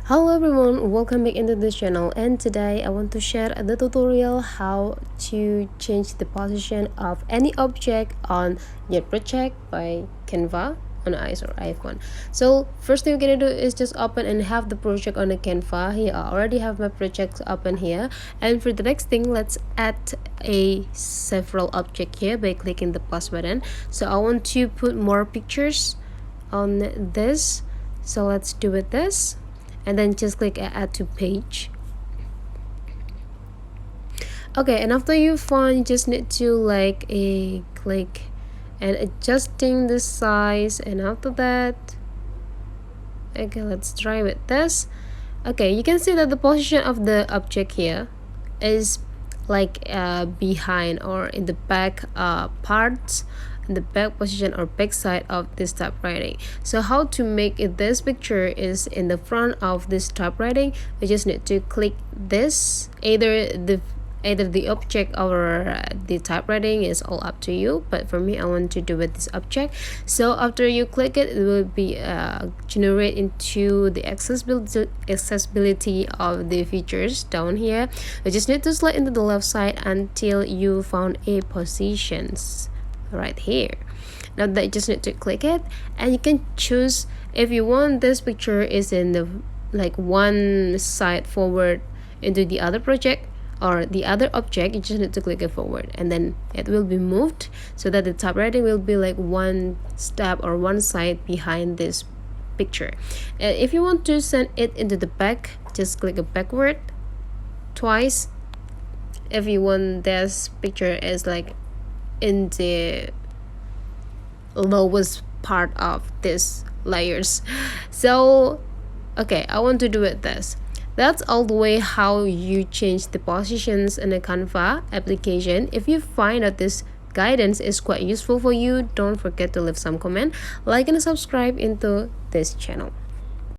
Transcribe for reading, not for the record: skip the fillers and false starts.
Hello everyone, welcome back into this channel, and today I want to share the tutorial how to change the position of any object on your project by Canva on iOS or iPhone. So first thing we're gonna do is just open and have the project on the Canva. Here I already have my project open here, and for the next thing let's add a several object here by clicking the plus button. So I want to put more pictures on this, so let's do it this, and then just click add to page. Okay, and after you find, you just need to click and adjusting the size, and after that, okay, let's try with this. Okay, you can see that the position of the object here is behind or in the back parts, in the back position or back side of this typewriting. So how to make it, this picture is in the front of this typewriting. We just need to click this, either the object or the typewriting, is all up to you, but for me I want to do with this object. So after you click it, it will be generate into the accessibility of the features down here. You just need to slide into the left side until you found a positions right here. Now that, you just need to click it, and you can choose if you want this picture is in the one side forward into the other project or the other object. You just need to click it forward, and then it will be moved so that the typewriting will be like one step or one side behind this picture. And if you want to send it into the back, just click it backward twice. If you want this picture is in the lowest part of this layers, so okay, I want to do it this. That's all the way how you change the positions in a Canva application. If you find that this guidance is quite useful for you, don't forget to leave some comment, like and subscribe into this channel.